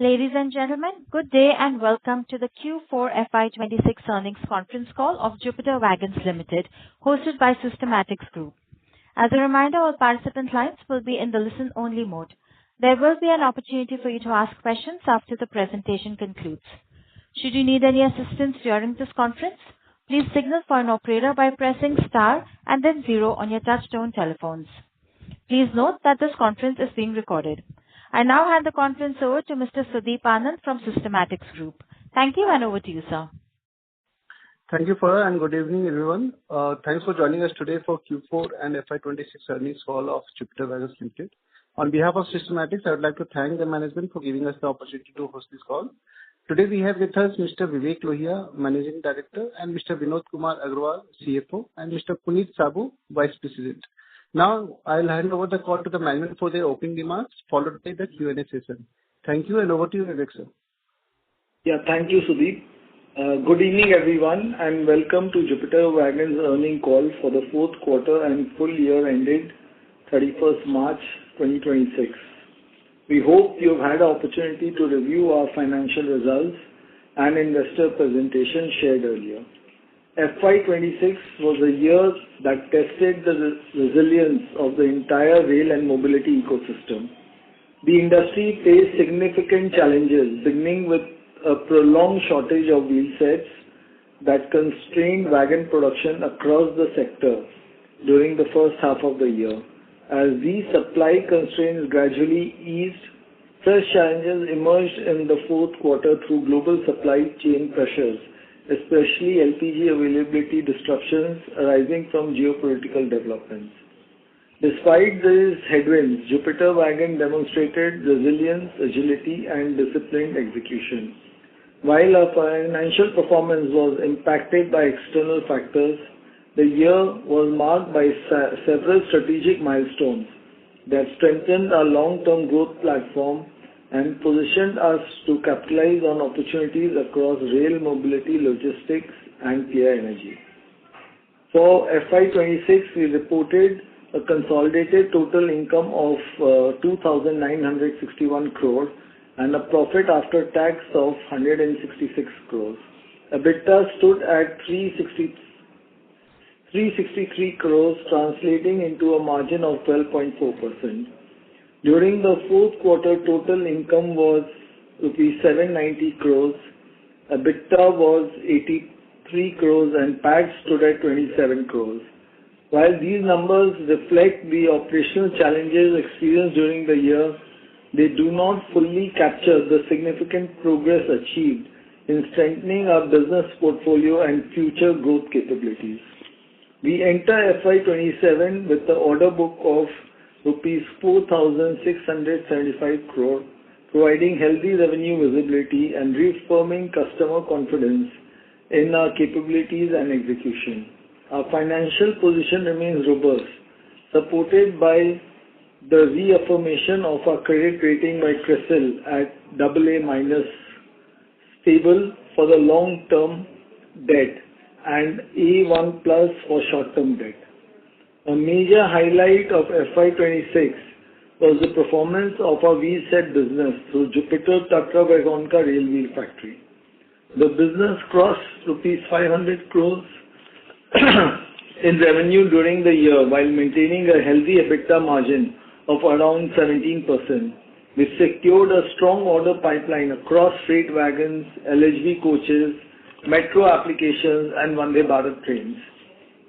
Ladies and gentlemen, good day and welcome to the Q4 FY26 earnings conference call of Jupiter Wagons Limited, hosted by Systematics Group. As a reminder, all participant lines will be in the listen-only mode. There will be an opportunity for you to ask questions after the presentation concludes. Should you need any assistance during this conference, please signal for an operator by pressing star and then 0 on your touchtone telephones. Please note that this conference is being recorded. I now hand the conference over to Mr. Sudeep Anand from Systematics Group. Thank you, and over to you, sir. Thank you, Farah, and good evening, everyone. Thanks for joining us today for Q4 and FY26 earnings call of Jupiter Wagons Limited. On behalf of Systematics, I would like to thank the management for giving us the opportunity to host this call. Today we have with us Mr. Vivek Lohia, Managing Director, and Mr. Vinod Kumar Agarwal, CFO, and Mr. Puneet Sabu, Vice President. Now, I'll hand over the call to the management for their opening remarks, followed by the Q&A session. Thank you, and over to you, Vivek, sir. Yeah, thank you, Sudeep. Good evening, everyone, and welcome to Jupiter Wagons earnings call for the fourth quarter and full year ended 31st March 2026. We hope you've had the opportunity to review our financial results and investor presentation shared earlier. FY26 was a year that tested the resilience of the entire rail and mobility ecosystem. The industry faced significant challenges, beginning with a prolonged shortage of wheel sets that constrained wagon production across the sector during the first half of the year. As these supply constraints gradually eased, fresh challenges emerged in the fourth quarter through global supply chain pressures, especially LPG availability disruptions arising from geopolitical developments. Despite these headwinds, Jupiter Wagon demonstrated resilience, agility, and disciplined execution. While our financial performance was impacted by external factors, the year was marked by several strategic milestones that strengthened our long-term growth platform and positioned us to capitalize on opportunities across rail, mobility, logistics, and clean energy. For FY26, we reported a consolidated total income of 2,961 crore and a profit after tax of 166 crores. EBITDA stood at 363 crores, translating into a margin of 12.4%. During the fourth quarter, total income was rupees 790 crores, EBITDA was 83 crores, and PAT stood at 27 crores. While these numbers reflect the operational challenges experienced during the year, they do not fully capture the significant progress achieved in strengthening our business portfolio and future growth capabilities. We enter FY27 with the order book of rupees 4,675 crore, providing healthy revenue visibility and reaffirming customer confidence in our capabilities and execution. Our financial position remains robust, supported by the reaffirmation of our credit rating by CRISIL at AA- stable for the long-term debt and A1+ for short-term debt. A major highlight of FY26 was the performance of our wheel set business through Jupiter Tatra Wagonka Rail Wheel Factory. The business crossed rupees 500 crores in revenue during the year while maintaining a healthy EBITDA margin of around 17%. We secured a strong order pipeline across freight wagons, LHV coaches, metro applications, and Vande Bharat trains.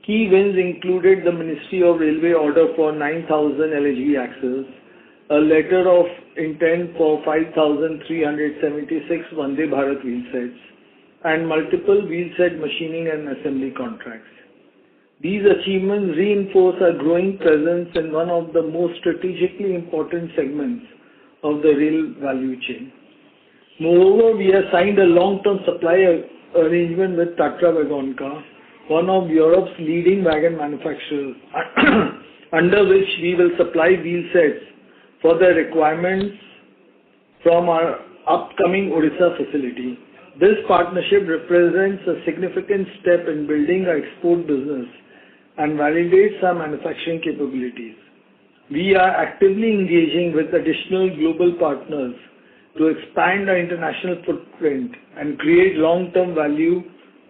Key wins included the Ministry of Railway order for 9,000 LHV axles, a letter of intent for 5,376 Vande Bharat wheel sets, and multiple wheel set machining and assembly contracts. These achievements reinforce our growing presence in one of the most strategically important segments of the rail value chain. Moreover, we have signed a long-term supply arrangement with Tatra Wagonka, one of Europe's leading wagon manufacturers, under which we will supply wheel sets for the requirements from our upcoming Odisha facility. This partnership represents a significant step in building our export business and validates our manufacturing capabilities. We are actively engaging with additional global partners to expand our international footprint and create long-term value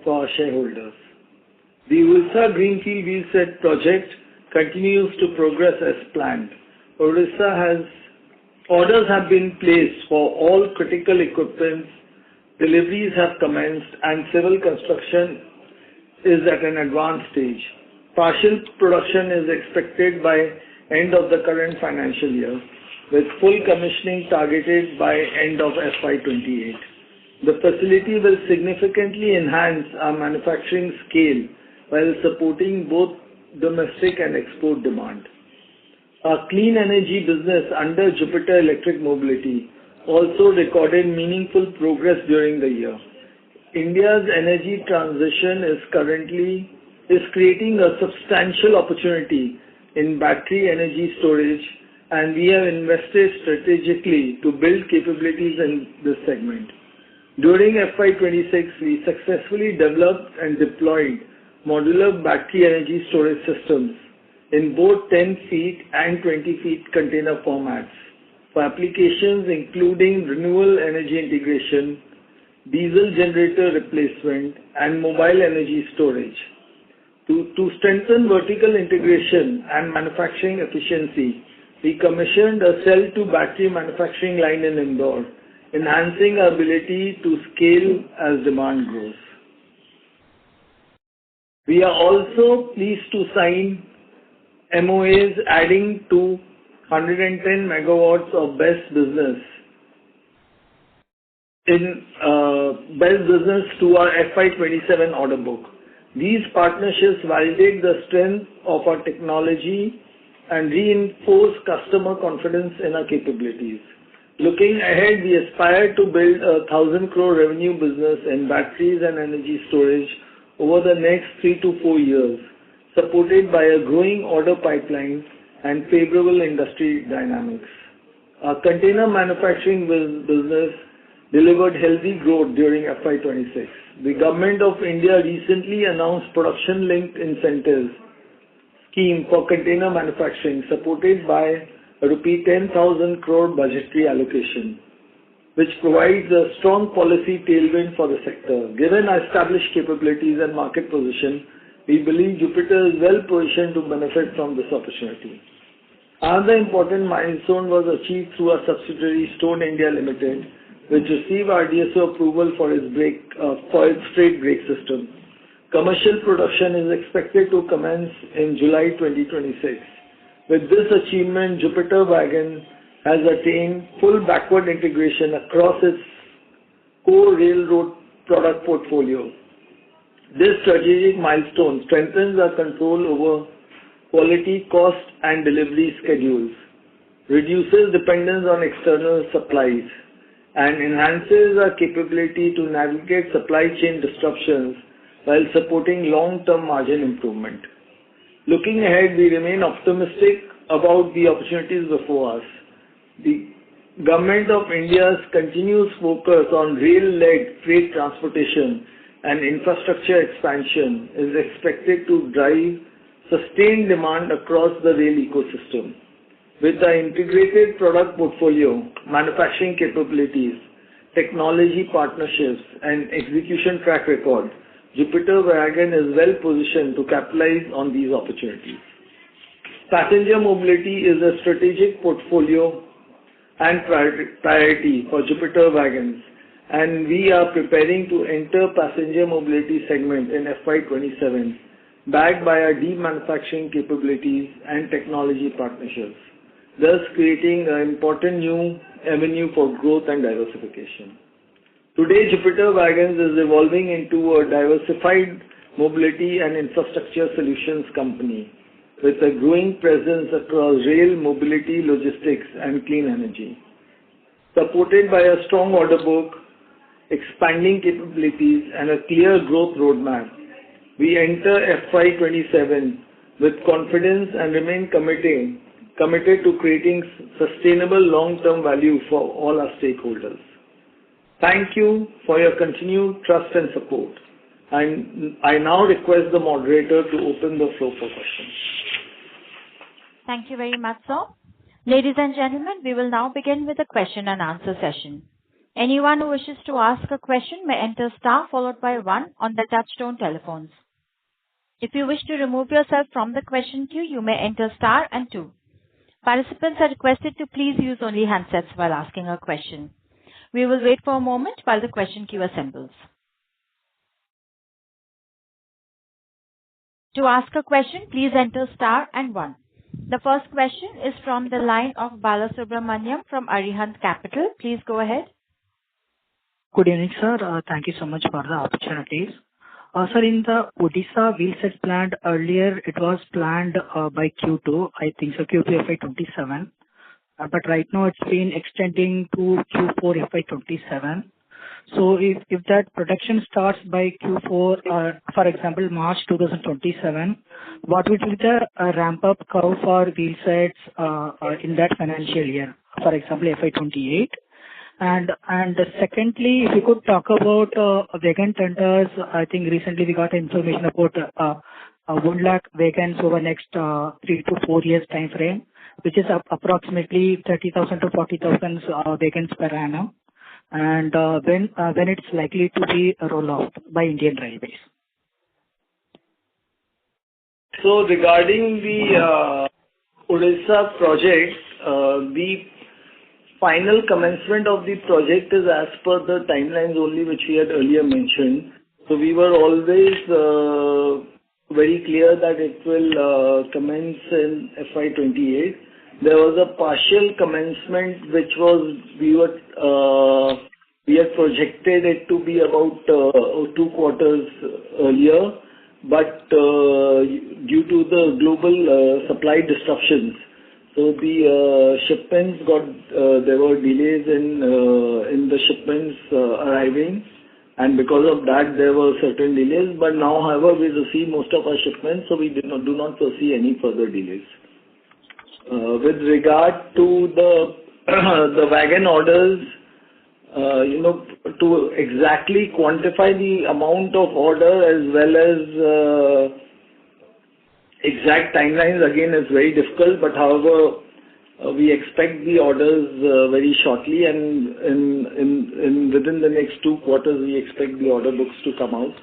for our shareholders. The Odisha Greenfield Wheelset project continues to progress as planned. Orders have been placed for all critical equipment, deliveries have commenced, and civil construction is at an advanced stage. Partial production is expected by end of the current financial year, with full commissioning targeted by end of FY28. The facility will significantly enhance our manufacturing scale while supporting both domestic and export demand. Our clean energy business under Jupiter Electric Mobility also recorded meaningful progress during the year. India's energy transition is creating a substantial opportunity in battery energy storage, and we have invested strategically to build capabilities in this segment. During FY26, we successfully developed and deployed modular battery energy storage systems in both 10 feet and 20 feet container formats for applications including renewable energy integration, diesel generator replacement, and mobile energy storage. To strengthen vertical integration and manufacturing efficiency, we commissioned a cell-to-battery manufacturing line in Indore, enhancing our ability to scale as demand grows. We are also pleased to sign MOAs adding to 110 megawatts of BESS business to our FY27 order book. These partnerships validate the strength of our technology and reinforce customer confidence in our capabilities. Looking ahead, we aspire to build a 1,000 crore revenue business in batteries and energy storage over the next 3 to 4 years, supported by a growing order pipeline and favorable industry dynamics. Our container manufacturing business delivered healthy growth during FY26. The Government of India recently announced production-linked incentives scheme for container manufacturing, supported by a rupee 10,000 crore budgetary allocation, which provides a strong policy tailwind for the sector. Given our established capabilities and market position, we believe Jupiter is well positioned to benefit from this opportunity. Another important milestone was achieved through our subsidiary Stone India Limited, which received RDSO approval for its freight brake system. Commercial production is expected to commence in July 2026. With this achievement, Jupiter Wagons has attained full backward integration across its core railroad product portfolio. This strategic milestone strengthens our control over quality, cost, and delivery schedules, reduces dependence on external supplies, and enhances our capability to navigate supply chain disruptions while supporting long-term margin improvement. Looking ahead, we remain optimistic about the opportunities before us. The Government of India's continuous focus on rail-led freight transportation and infrastructure expansion is expected to drive sustained demand across the rail ecosystem. With our integrated product portfolio, manufacturing capabilities, technology partnerships, and execution track record, Jupiter Wagons is well positioned to capitalize on these opportunities. Passenger mobility is a strategic portfolio and priority for Jupiter Wagons, and we are preparing to enter passenger mobility segment in FY27, backed by our deep manufacturing capabilities and technology partnerships, thus creating an important new avenue for growth and diversification. Today, Jupiter Wagons is evolving into a diversified mobility and infrastructure solutions company with a growing presence across rail, mobility, logistics, and clean energy. Supported by a strong order book, expanding capabilities, and a clear growth roadmap, we enter FY27 with confidence and remain committed to creating sustainable long-term value for all our stakeholders. Thank you for your continued trust and support. I now request the moderator to open the floor for questions. Thank you very much, sir. Ladies and gentlemen, we will now begin with the question and answer session. Anyone who wishes to ask a question may enter star followed by 1 on the touchtone telephones. If you wish to remove yourself from the question queue, you may enter star and 2. Participants are requested to please use only handsets while asking a question. We will wait for a moment while the question queue assembles. To ask a question, please enter star and 1. The first question is from the line of Balasubramaniam from Arihant Capital. Please go ahead. Good evening, sir. Thank you so much for the opportunities. Sir, in the Odisha wheelset plant earlier, it was planned by Q2, I think so, Q2 FY27. But right now it's been extending to Q4 FY27. So if that production starts by Q4, for example, March 2027, what would be the ramp-up curve for wheelsets in that financial year, for example, FY28? And secondly, if you could talk about wagon tenders, I think recently we got information about 1 lakh wagons over next 3 to 4 years time frame, which is approximately 30,000 to 40,000 wagons per annum. And when it's likely to be rolled out by Indian Railways. So regarding the Odisha project, the final commencement of the project is as per the timelines only which we had earlier mentioned. So we were always very clear that it will commence in FY28. There was a partial commencement which was we had projected it to be about 2 quarters earlier, but due to the global supply disruptions, so the shipments there were delays in the shipments arriving, and because of that there were certain delays. But now, however, we receive most of our shipments, so we do not foresee any further delays. With regard to the wagon orders, to exactly quantify the amount of order as well as exact timelines, again, is very difficult. But however, we expect the orders very shortly, and within the next 2 quarters, we expect the order books to come out.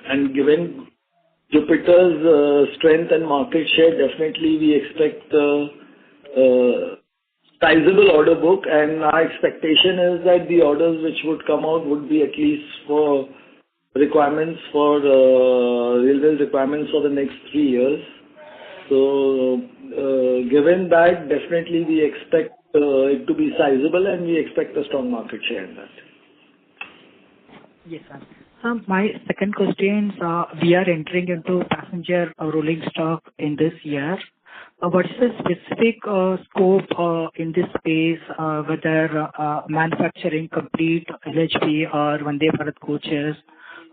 And given Jupiter's strength and market share, definitely we expect sizable order book, and our expectation is that the orders which would come out would be at least for requirements for railway requirements for the next 3 years. So given that, definitely we expect it to be sizable, and we expect a strong market share in that. Yes, sir. My second question is, we are entering into passenger rolling stock in this year. What is the specific scope in this space, whether manufacturing complete LHP or Vande Bharat coaches,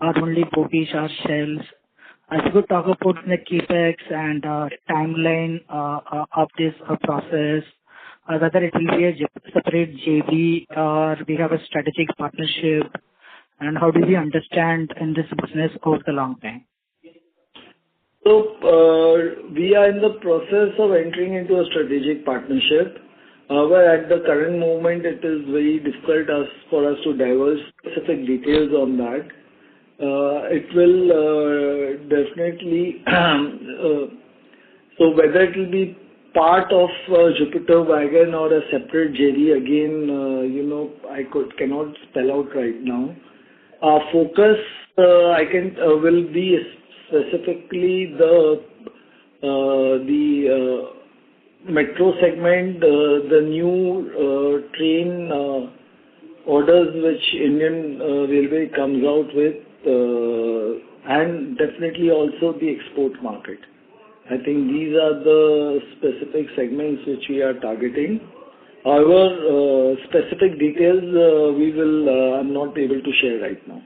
or only bogies or shells? If you could talk about the capex and timeline of this process, whether it will be a separate JV or we have a strategic partnership, and how do we understand in this business over the long time? So we are in the process of entering into a strategic partnership. However, at the current moment, it is very difficult for us to divulge specific details on that. It will definitely, so whether it will be part of Jupiter Wagon or a separate JV, again, I cannot spell out right now. Our focus, will be specifically the metro segment, the new train orders which Indian Railway comes out with, and definitely also the export market. I think these are the specific segments which we are targeting. However, specific details I'm not able to share right now.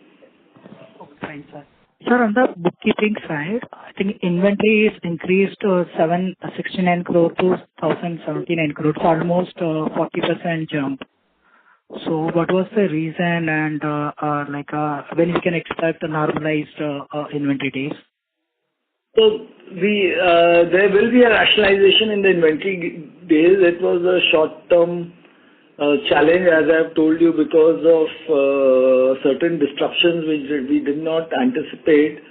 Okay, fine, sir. Sir, on the bookkeeping side, I think inventory is increased to 769 crore to 1,079 crore, almost 40% jump. So what was the reason, and when we can expect a normalized inventory days? So there will be a rationalization in the inventory days. It was a short-term challenge, as I've told you, because of certain disruptions which we did not anticipate.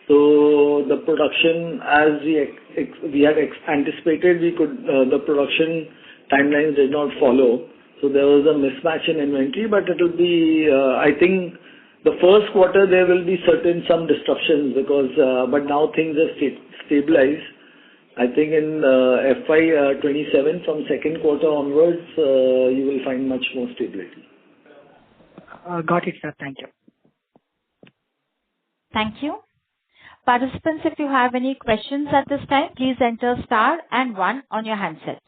So the production, as we had anticipated, the production timelines did not follow. So there was a mismatch in inventory, but it will be, I think, the first quarter there will be some disruptions because, but now things have stabilized. I think in FY27 from second quarter onwards, you will find much more stability. Got it, sir. Thank you. Thank you. Participants, if you have any questions at this time, please enter star and 1 on your handset.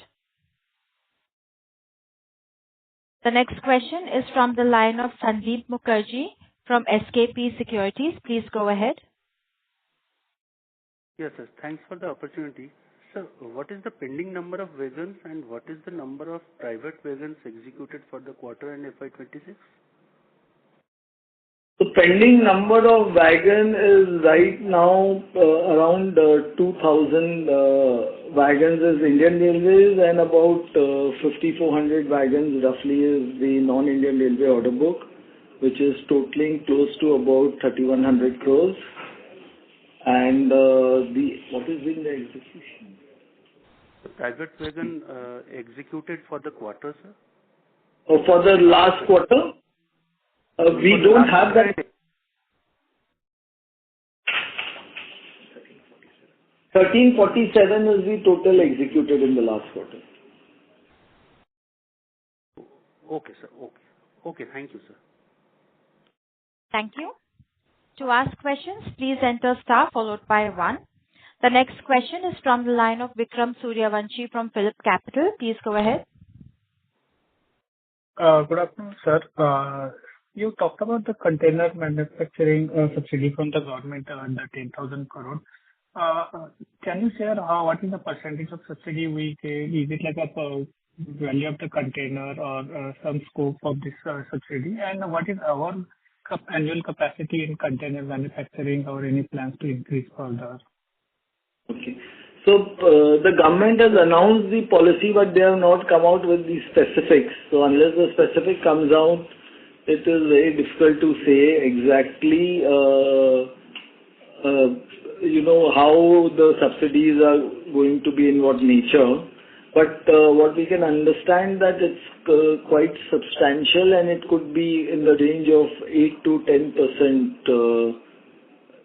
The next question is from the line of Sandeep Mukherjee from SKP Securities. Please go ahead. Yes, sir. Thanks for the opportunity. Sir, what is the pending number of wagons and what is the number of private wagons executed for the quarter and FY26? The pending number of wagon is right now around 2,000 wagons is Indian Railways and about 5,400 wagons roughly is the non-Indian Railway order book, which is totaling close to about 3,100 crores. And what is in the execution? The private wagon executed for the quarter, sir? For the last quarter? We don't have that. 1,347 is the total executed in the last quarter. Okay, sir. Okay. Thank you, sir. Thank you. To ask questions, please enter star followed by 1. The next question is from the line of Vikram Suryavanshi from Phillip Capital. Please go ahead. Good afternoon, sir. You talked about the container manufacturing subsidy from the government, the 10,000 crore. Can you share what is the percentage of subsidy we get? Is it like a value of the container or some scope of this subsidy? And what is our annual capacity in container manufacturing or any plans to increase further? Okay. So the government has announced the policy, but they have not come out with the specifics. So unless the specific comes out, it is very difficult to say exactly, how the subsidies are going to be in what nature. But what we can understand that it's quite substantial and it could be in the range of 8 to 10%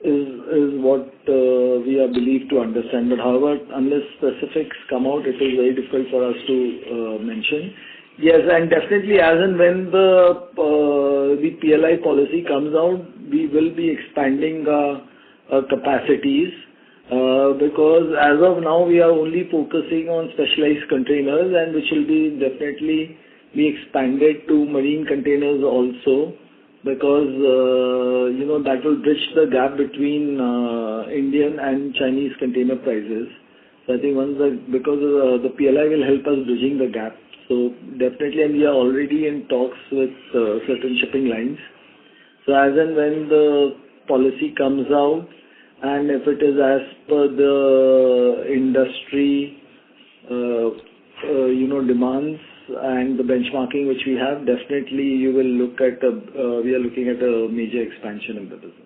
is what we are believed to understand. But however, unless specifics come out, it is very difficult for us to mention. Yes, and definitely as and when the PLI policy comes out, we will be expanding capacities because as of now we are only focusing on specialized containers and which will be definitely be expanded to marine containers also because that will bridge the gap between Indian and Chinese container prices. So I think because the PLI will help us bridging the gap. So definitely, and we are already in talks with certain shipping lines. So as and when the policy comes out, and if it is as per the industry, demands and the benchmarking which we have, definitely you will look at we are looking at a major expansion in the business.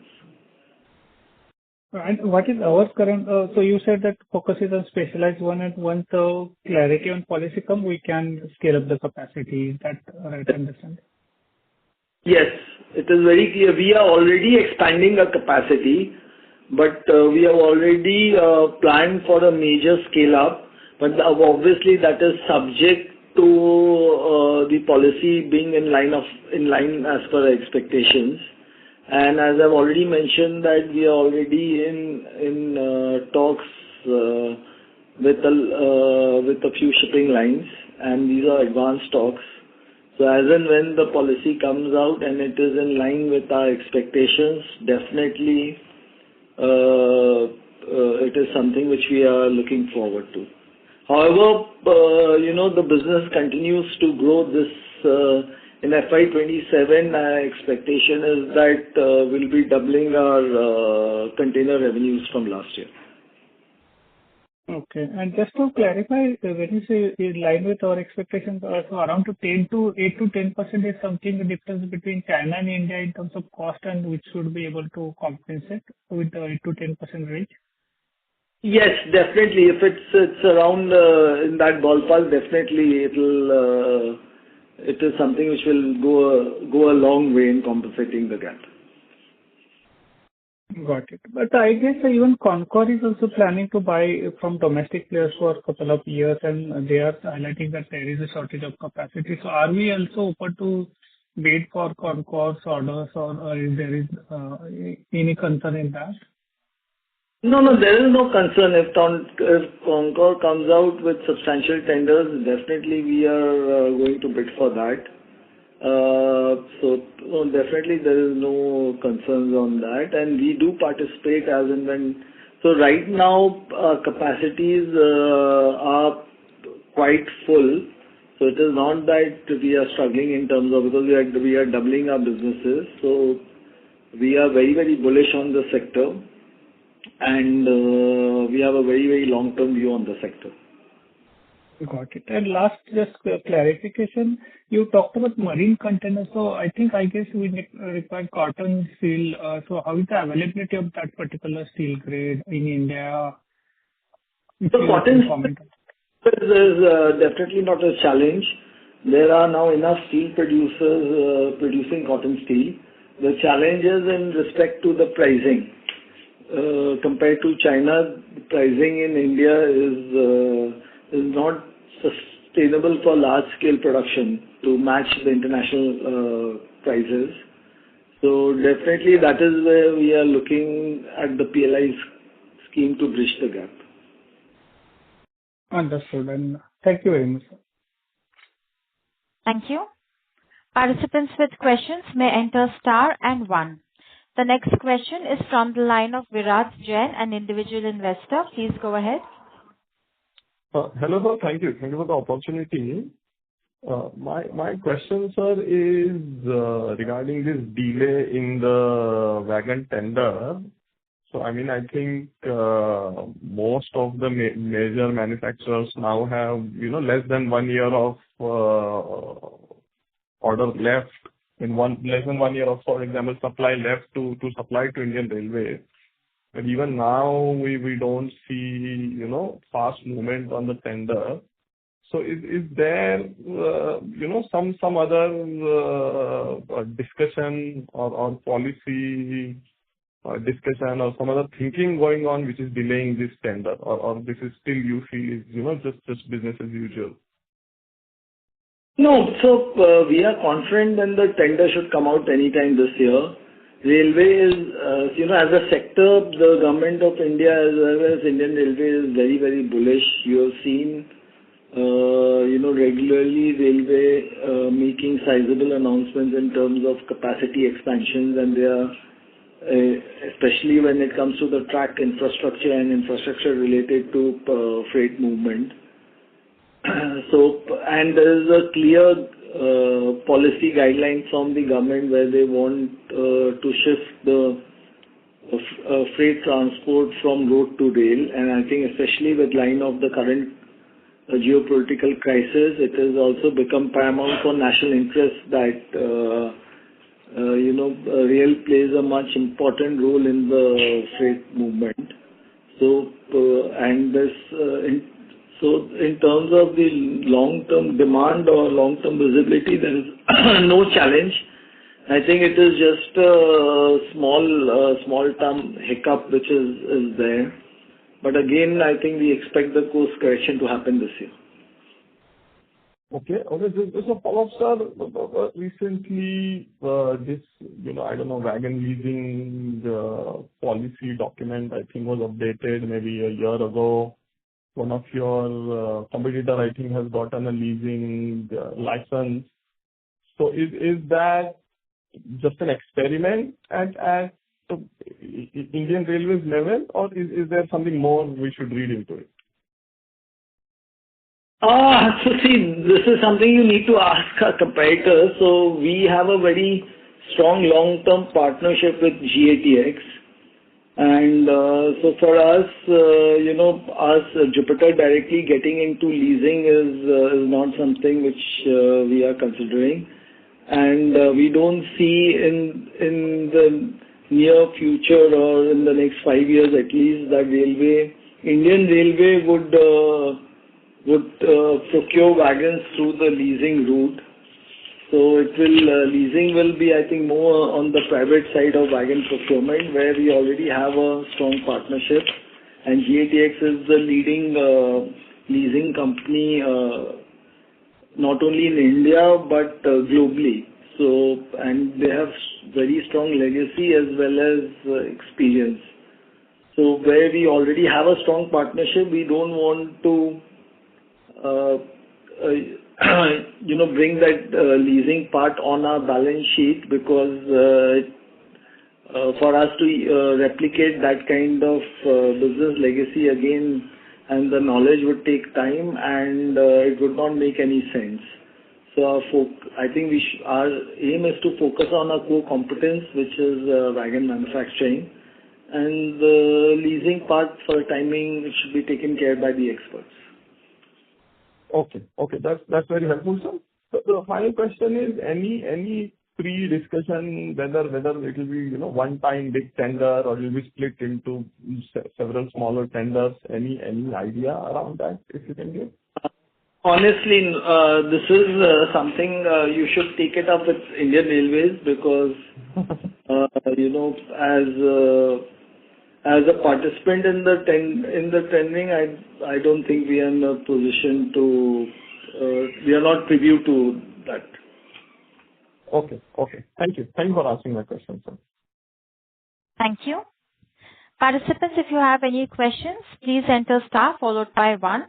And what is our current, so you said that focus is on specialized one and once the clarity on policy come, we can scale up the capacity. Is that right understand? Yes, it is very clear. We are already expanding our capacity, but we have already planned for a major scale up. But obviously that is subject to the policy being in line as per our expectations. And as I've already mentioned that we are already in talks with a few shipping lines, and these are advanced talks. So as and when the policy comes out and it is in line with our expectations, definitely it is something which we are looking forward to. However, the business continues to grow this. In FY27, our expectation is that we'll be doubling our container revenues from last year. Okay. And just to clarify, when you say in line with our expectations, so around to 8 to 10% is something the difference between China and India in terms of cost, and which should be able to compensate with the 8 to 10% range? Yes, definitely. If it's around in that ballpark, definitely it is something which will go a long way in compensating the gap. Got it. But I guess even Concall is also planning to buy from domestic players for a couple of years, and they are highlighting that there is a shortage of capacity. So are we also open to wait for Concall's orders, or is there any concern in that? No, there is no concern. If Concall comes out with substantial tenders, definitely we are going to bid for that. So no, definitely there is no concerns on that, and we do participate as and when. So right now, capacities are quite full, so it is not that we are struggling in terms of, because we are doubling our businesses. So we are very, very bullish on the sector, and we have a very, very long-term view on the sector. Got it. And last, just clarification, you talked about marine containers. So I guess we require cotton steel. So how is the availability of that particular steel grade in India? If So you cotton can comment on. is definitely not a challenge. There are now enough steel producers producing cotton steel. The challenge is in respect to the pricing. Compared to China, the pricing in India is not sustainable for large-scale production to match the international prices. So definitely that is where we are looking at the PLI scheme to bridge the gap. Understood. And thank you very much, sir. Thank you. Participants with questions may enter star and 1. The next question is from the line of Virat Jain, an individual investor. Please go ahead. Hello, sir. Thank you. Thank you for the opportunity. My question, sir, is regarding this delay in the wagon tender. So, I mean, I think most of the major manufacturers now have, less than 1 year of order left, less than 1 year of, for example, supply left to supply to Indian Railways. But even now, we don't see, fast movement on the tender. So is there, some other discussion or policy discussion or some other thinking going on which is delaying this tender, or this is still you feel is, just business as usual? No. So we are confident that the tender should come out anytime this year. Railway is, as a sector, the government of India as well as Indian Railway is very, very bullish. You have seen, regularly Railway making sizable announcements in terms of capacity expansions, and they are, especially when it comes to the track infrastructure and infrastructure related to freight movement. So, and there is a clear policy guideline from the government where they want to shift the freight transport from road to rail, and I think especially with line of the current geopolitical crisis, it has also become paramount for national interest that rail plays a much important role in the freight movement. So, and this so in terms of the long-term demand or long-term visibility, there is no challenge. I think it is just a small-term hiccup which is there. But again, I think we expect the course correction to happen this year. Okay. Just a follow-up, sir. Recently, this, wagon leasing policy document, I think, was updated maybe a year ago. One of your competitor, I think, has gotten a leasing license. So is that just an experiment at the Indian Railways level, or is there something more we should read into it? So see, this is something you need to ask our competitors. So we have a very strong long-term partnership with GATX. And so for us, Jupiter directly getting into leasing is not something which we are considering. And we don't see in the near future or in the next 5 years at least that Indian Railway would procure wagons through the leasing route. So leasing will be, I think, more on the private side of wagon procurement, where we already have a strong partnership, and GATX is the leading leasing company, not only in India but globally. So, and they have very strong legacy as well as experience. So where we already have a strong partnership, we don't want to bring that leasing part on our balance sheet, because for us to replicate that kind of business legacy again, and the knowledge would take time, and it would not make any sense. So I think our aim is to focus on our core competence, which is wagon manufacturing, and the leasing part for the timing should be taken care by the experts. Okay. That's very helpful, sir. So the final question is, any pre-discussion whether it will be, one-time big tender or will be split into several smaller tenders? Any idea around that, if you can give? Honestly, this is something you should take it up with Indian Railways, because as a participant in the tendering, I don't think we are in a position to. We are not privy to that. Okay. Thank you for answering my question, sir. Thank you. Participants, if you have any questions, please enter star followed by 1.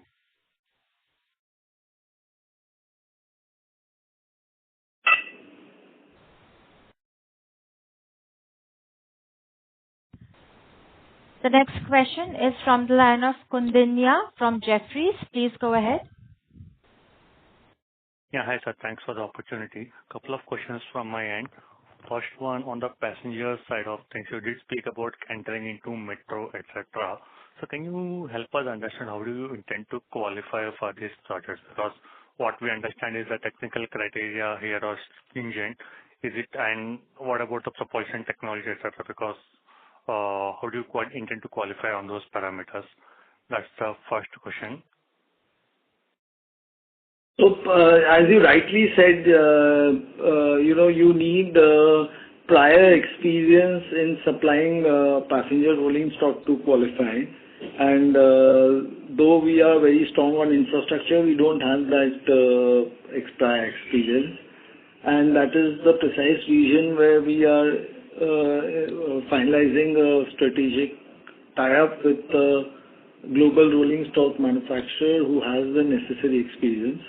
The next question is from the line of Kundinya from Jefferies. Please go ahead. Yeah, hi sir. Thanks for the opportunity. Couple of questions from my end. First one, on the passenger side of things, you did speak about entering into metro, etc. So can you help us understand how do you intend to qualify for these projects? Because what we understand is the technical criteria here are stringent. And what about the propulsion technology, etc.? Because how do you intend to qualify on those parameters? That's the first question. So, as you rightly said, you need prior experience in supplying passenger rolling stock to qualify. And though we are very strong on infrastructure, we don't have that prior experience. And that is the precise reason where we are finalizing a strategic tie-up with the global rolling stock manufacturer who has the necessary experience.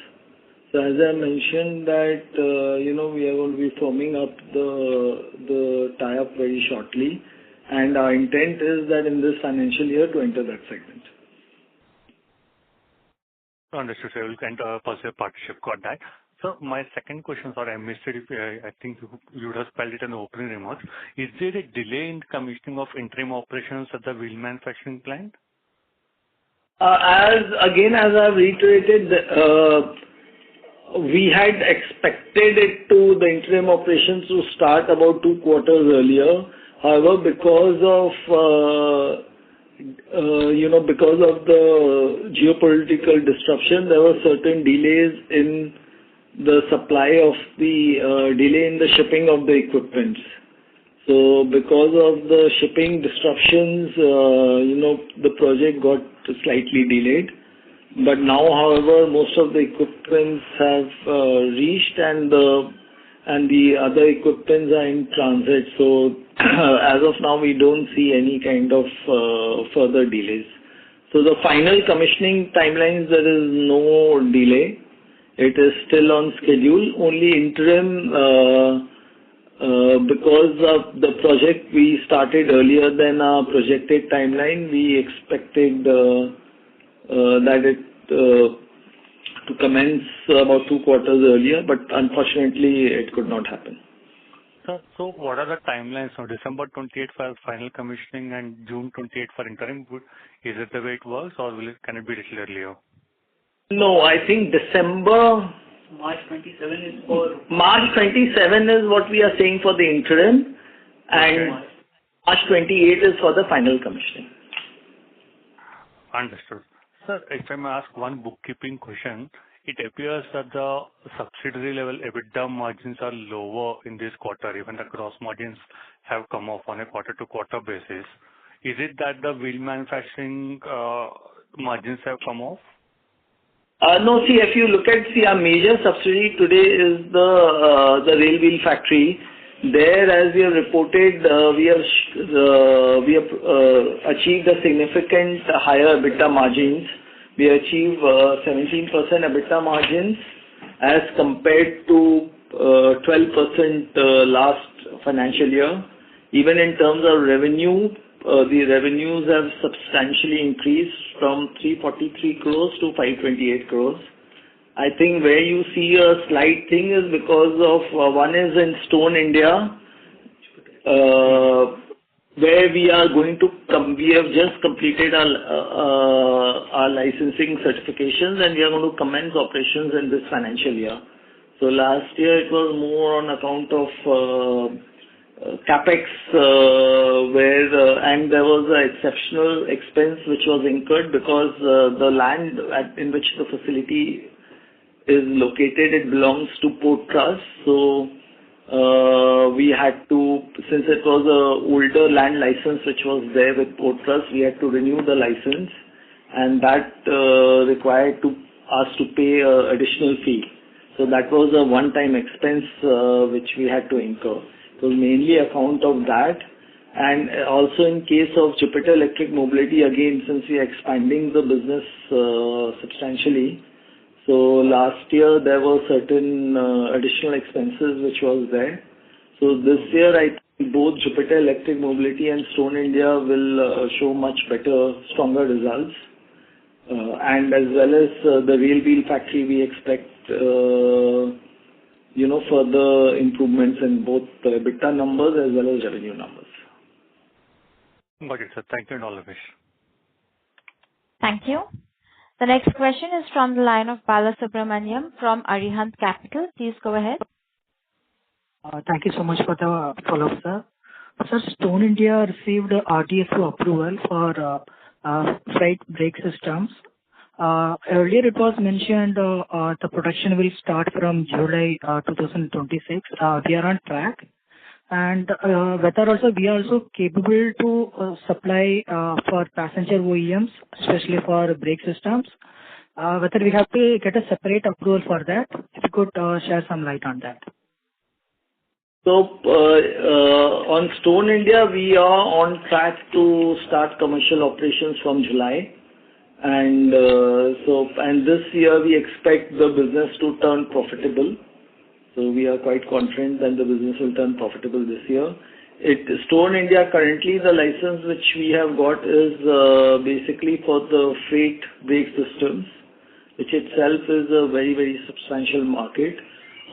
So as I mentioned that, we are going to be forming up the tie-up very shortly, and our intent is that in this financial year to enter that segment. Understood, sir. We'll enter a positive partnership. Got that. So my second question, sorry, I missed it. I think you would have spelled it in the opening remarks. Is there a delay in commissioning of interim operations at the wheel manufacturing plant? As I've reiterated, we had expected the interim operations to start about 2 quarters earlier. However, because of the geopolitical disruption, there were certain delays in the supply of delay in the shipping of the equipment. So because of the shipping disruptions, the project got slightly delayed. But now, however, most of the equipments have reached, and the other equipments are in transit. So as of now, we don't see any kind of further delays. So the final commissioning timelines, there is no delay. It is still on schedule. Only interim, because of the project we started earlier than our projected timeline, we expected that it to commence about 2 quarters earlier, but unfortunately it could not happen. Sir, so what are the timelines? So December 28 for final commissioning and June 28 for interim. Is it the way it works, or can it be little earlier? No, I think March 27 is March 27 is what we are saying for the interim, and March 28 is for the final commissioning. Understood. Sir, if I may ask one bookkeeping question, it appears that the subsidiary level EBITDA margins are lower in this quarter. Even the gross margins have come off on a quarter-to-quarter basis. Is it that the wheel manufacturing margins have come off? No, see, if you look at our major subsidiary today is the rail wheel factory. There, as we have reported, we have achieved a significant higher EBITDA margins. We achieved 17% EBITDA margins as compared to 12% last financial year. Even in terms of revenue, the revenues have substantially increased from 343 crores to 528 crores. I think where you see a slight thing is because of one is in Stone India, where we are going to we have just completed our licensing certifications, and we are going to commence operations in this financial year. So last year it was more on account of capex, and there was an exceptional expense which was incurred because the land in which the facility is located, it belongs to Port Trust. So we had to, since it was a older land license which was there with Port Trust, we had to renew the license, and that required us to pay an additional fee. So that was a one-time expense which we had to incur. So mainly account of that, and also in case of Jupiter Electric Mobility, again, since we are expanding the business substantially, so last year there were certain additional expenses which was there. So this year I think both Jupiter Electric Mobility and Stone India will show much better, stronger results. And as well as the rail wheel factory, we expect further improvements in both the EBITDA numbers as well as revenue numbers. Got it, sir. Thank you and all the best. Thank you. The next question is from the line of Balasubramaniam from Arihant Capital. Please go ahead. Thank you so much for the follow-up, sir. Sir, Stone India received RDSO approval for freight brake systems. Earlier it was mentioned the production will start from July 2026. We are on track. And whether also we are also capable to supply for passenger OEMs, especially for brake systems, whether we have to get a separate approval for that. If you could share some light on that. So on Stone India, we are on track to start commercial operations from July. And this year we expect the business to turn profitable. So we are quite confident that the business will turn profitable this year. Stone India, currently the license which we have got is basically for the freight brake systems, which itself is a very, very substantial market.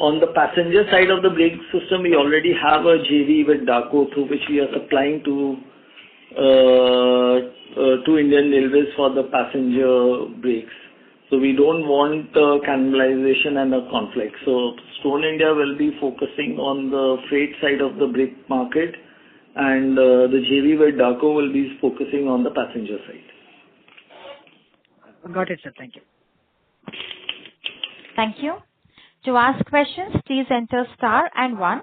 On the passenger side of the brake system, we already have a JV with DACO, through which we are supplying to Indian Railways for the passenger brakes. So we don't want cannibalization and a conflict. So Stone India will be focusing on the freight side of the brake market, and the JV with DACO will be focusing on the passenger side. Got it, sir. Thank you. Thank you. To ask questions, please enter star and 1.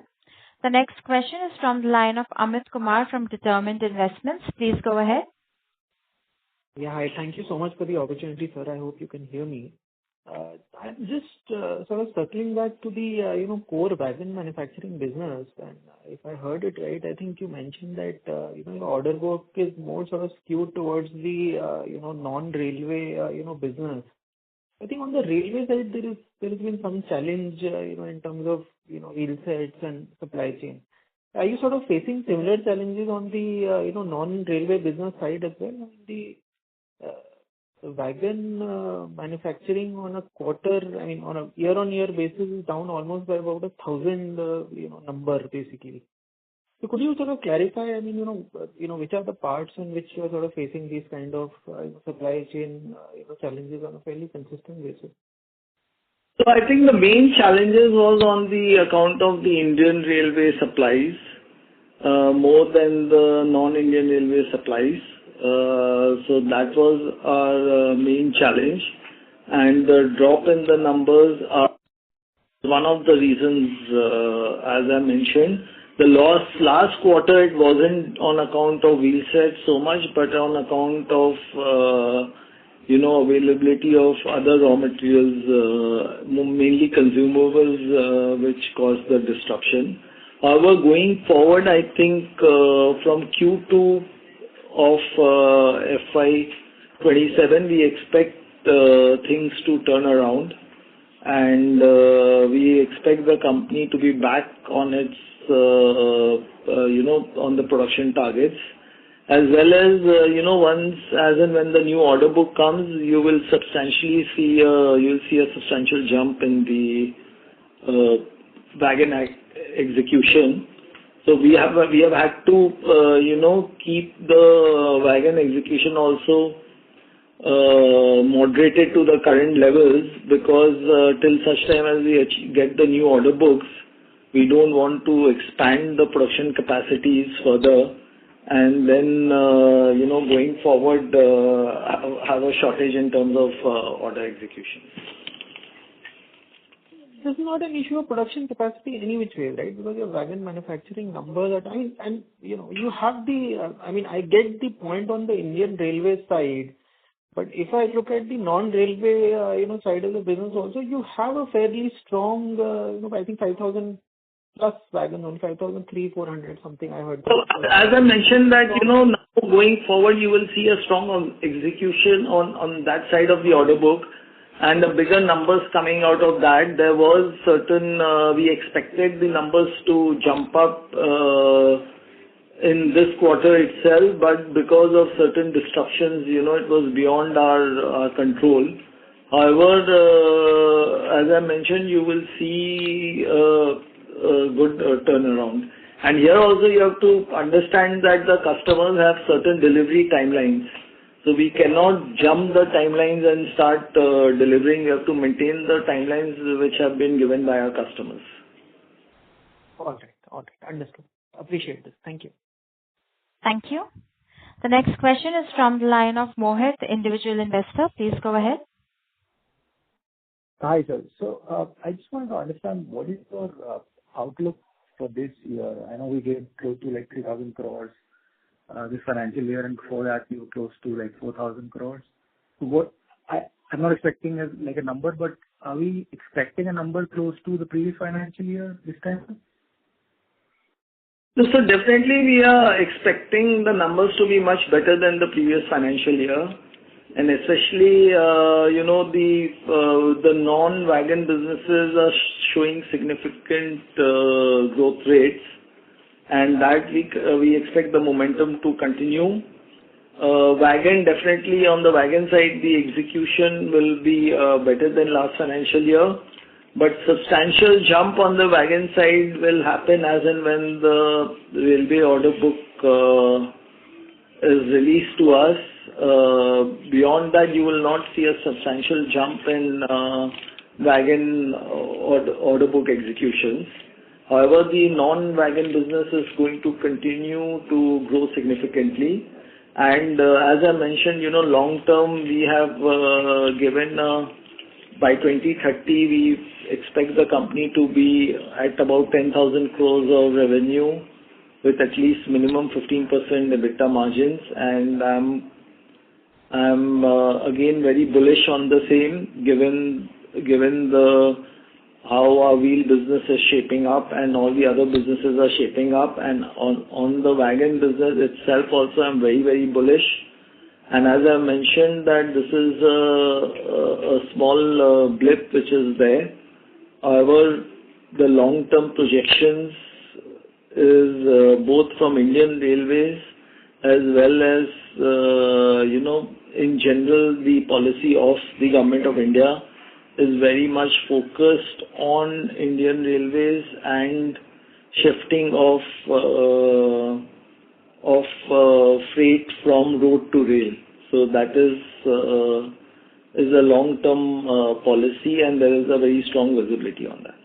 The next question is from the line of Amit Kumar from Determined Investments. Please go ahead. Yeah, hi. Thank you so much for the opportunity, sir. I hope you can hear me. I'm just sort of circling back to the core wagon manufacturing business. And if I heard it right, I think you mentioned that your order book is more sort of skewed towards the non-railway business. I think on the railway side there has been some challenge in terms of wheel sets and supply chain. Are you sort of facing similar challenges on the non-railway business side as well? wagon manufacturing on a quarter, I mean, on a year-on-year basis is down almost by about 1,000, number basically. So could you sort of clarify, I mean, which are the parts in which you are sort of facing these kind of supply chain, challenges on a fairly consistent basis? So I think the main challenges was on the account of the Indian Railway supplies, more than the non-Indian Railway supplies. So that was our main challenge, and the drop in the numbers are one of the reasons, as I mentioned. The last quarter, it wasn't on account of wheel sets so much, but on account of availability of other raw materials, mainly consumables, which caused the disruption. However, going forward, I think from Q2 of FY27, we expect things to turn around, and we expect the company to be back on its, on the production targets. As well as, once as and when the new order book comes, you will see a substantial jump in the wagon execution. So we have had to, keep the wagon execution also moderated to the current levels, because till such time as we get the new order books, we don't want to expand the production capacities further, and then, going forward, have a shortage in terms of order execution. This is not an issue of production capacity any which way, right? Because your wagon manufacturing numbers are, you have the, I get the point on the Indian Railway side, but if I look at the non-railway, side of the business also, you have a fairly strong, I think 5,000 plus wagons, only 5,300-400 something I heard. So as I mentioned that, now going forward, you will see a strong execution on that side of the order book, and the bigger numbers coming out of that. There was certain, we expected the numbers to jump up in this quarter itself, but because of certain disruptions, it was beyond our control. However, as I mentioned, you will see a good turnaround. And here also you have to understand that the customers have certain delivery timelines. So we cannot jump the timelines and start delivering. We have to maintain the timelines which have been given by our customers. All right. Understood. Appreciate this. Thank you. Thank you. The next question is from the line of Mohit, individual investor. Please go ahead. Hi, sir. So I just wanted to understand what is your outlook for this year. I know we gave close to 3,000 crores this financial year, and before that you were close to 4,000 crores. So I'm not expecting a number, but are we expecting a number close to the previous financial year this time? So definitely we are expecting the numbers to be much better than the previous financial year, and especially the non-wagon businesses are showing significant growth rates, and that we expect the momentum to continue. Wagon, definitely on the wagon side, the execution will be better than last financial year. But substantial jump on the wagon side will happen as and when the railway order book is released to us. Beyond that, you will not see a substantial jump in wagon order book executions. However, the non-wagon business is going to continue to grow significantly. And as I mentioned, long term, we have given by 2030, we expect the company to be at about 10,000 crores of revenue with at least minimum 15% EBITDA margins. And I'm again very bullish on the same, given how our wheel business is shaping up and all the other businesses are shaping up. And on the wagon business itself also, I'm very, very bullish. And as I mentioned that this is a small blip which is there. However, the long-term projections is both from Indian Railways as well as, in general, the policy of the Government of India is very much focused on Indian Railways and shifting of freight from road to rail. So that is a long-term policy, and there is a very strong visibility on that.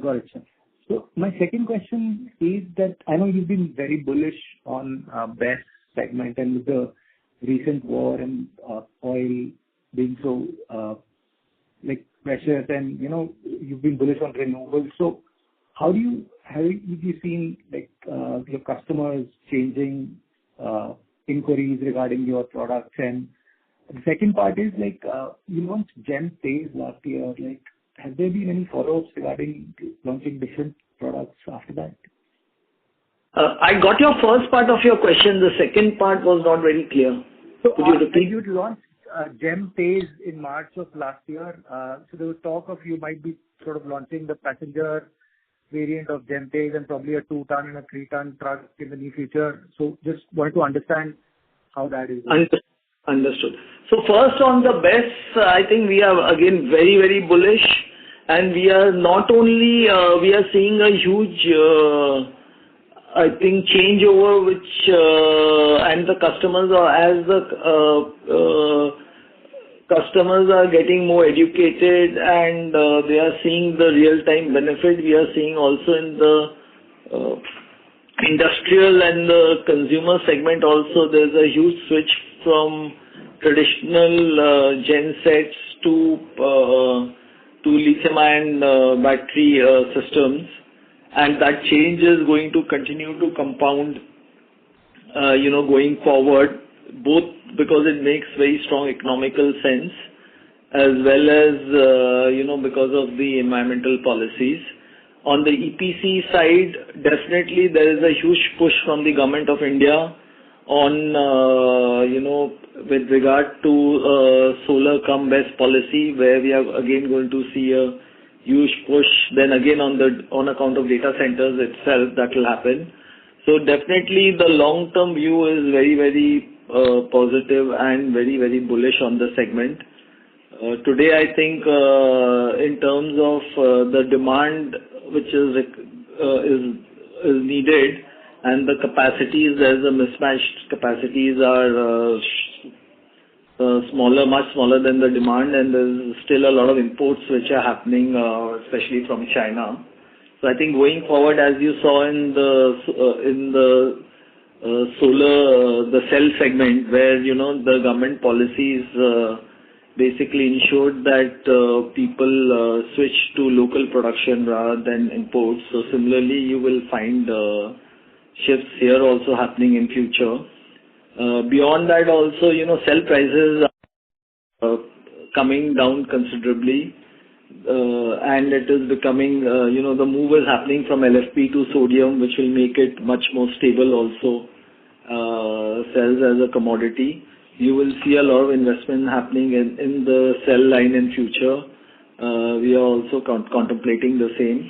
Got it, sir. So my second question is that I know you've been very bullish on BESS segment, and with the recent war and oil being so precious, and you've been bullish on renewables. So have you seen your customers changing inquiries regarding your products? And the second part is you launched GEM Phase last year. Have there been any follow-ups regarding launching different products after that? I got your first part of your question. The second part was not very clear. Could you repeat? You launched GEM Phase in March of last year. So there was talk of you might be sort of launching the passenger variant of GEM Phase and probably a 2-ton and a 3-ton truck in the near future. So just wanted to understand how that is going. Understood. So first on the BESS, I think we are again very, very bullish, and we are not only we are seeing a huge I think changeover which and the customers are, as the customers are getting more educated and they are seeing the real-time benefit. We are seeing also in the industrial and the consumer segment also there's a huge switch from traditional gen sets to lithium-ion battery systems, and that change is going to continue to compound, going forward, both because it makes very strong economical sense as well as because of the environmental policies. On the EPC side, definitely there is a huge push from the Government of India on, with regard to solar cum BESS policy, where we are again going to see a huge push. Then again on account of data centers itself, that will happen. So definitely the long-term view is very, very positive and very, very bullish on the segment. Today, I think in terms of the demand which is needed and the capacities, there's a mismatched capacities are smaller, much smaller than the demand, and there's still a lot of imports which are happening, especially from China. So I think going forward, as you saw in the solar, the cell segment, where the government policies basically ensured that people switch to local production rather than imports. So similarly, you will find shifts here also happening in future. Beyond that also, cell prices are coming down considerably, and it is becoming, the move is happening from LFP to sodium, which will make it much more stable also, cells as a commodity. You will see a lot of investment happening in the cell line in future. We are also contemplating the same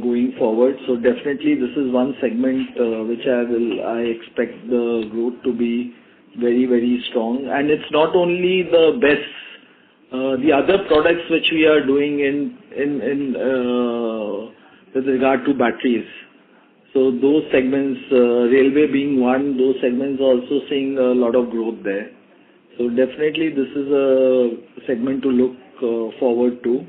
going forward. So definitely this is one segment which I expect the growth to be very, very strong. And it's not only the BESS, the other products which we are doing in with regard to batteries. So those segments, railway being one, those segments are also seeing a lot of growth there. So definitely this is a segment to look forward to.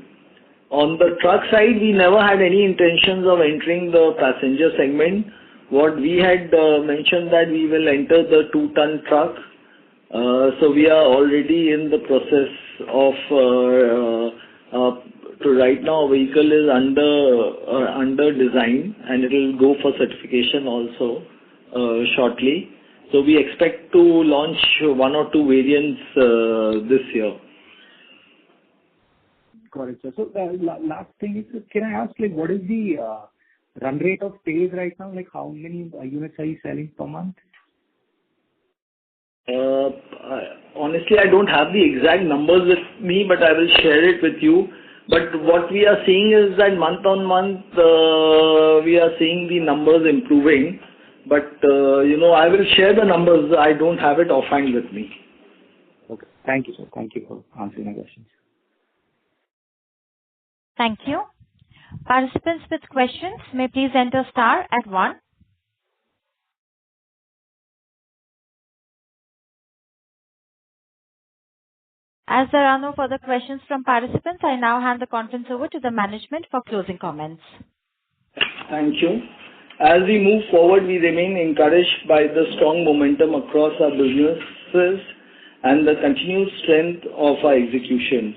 On the truck side, we never had any intentions of entering the passenger segment. What we had mentioned that we will enter the 2-ton truck. So we are already in the process of right now vehicle is under design, and it will go for certification also shortly. So we expect to launch 1 or 2 variants this year. Got it, sir. So last thing is, can I ask, what is the run rate of Phase right now? How many units are you selling per month? Honestly, I don't have the exact numbers with me, but I will share it with you. But what we are seeing is that month on month, we are seeing the numbers improving. But, I will share the numbers. I don't have it offhand with me. Okay. Thank you, sir. Thank you for answering my questions. Thank you. Participants with questions may please enter star at 1. As there are no further questions from participants, I now hand the conference over to the management for closing comments. Thank you. As we move forward, we remain encouraged by the strong momentum across our businesses and the continued strength of our execution.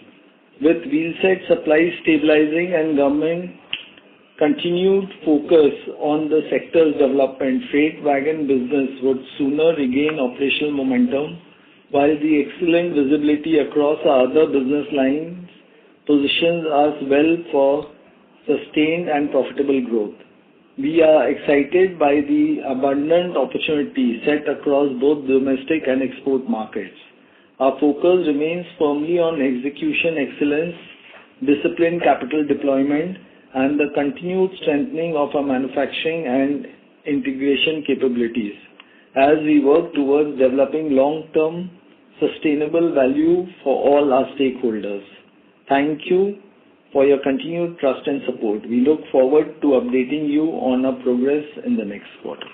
With wheelset supply stabilizing and government continued focus on the sector's development, freight wagon business would sooner regain operational momentum, while the excellent visibility across our other business lines positions us well for sustained and profitable growth. We are excited by the abundant opportunities set across both domestic and export markets. Our focus remains firmly on execution excellence, disciplined capital deployment, and the continued strengthening of our manufacturing and integration capabilities as we work towards developing long-term sustainable value for all our stakeholders. Thank you for your continued trust and support. We look forward to updating you on our progress in the next quarter.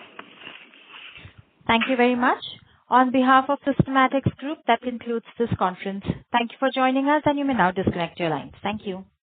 Thank you very much. On behalf of Systematics Group, that concludes this conference. Thank you for joining us, and you may now disconnect your lines. Thank you.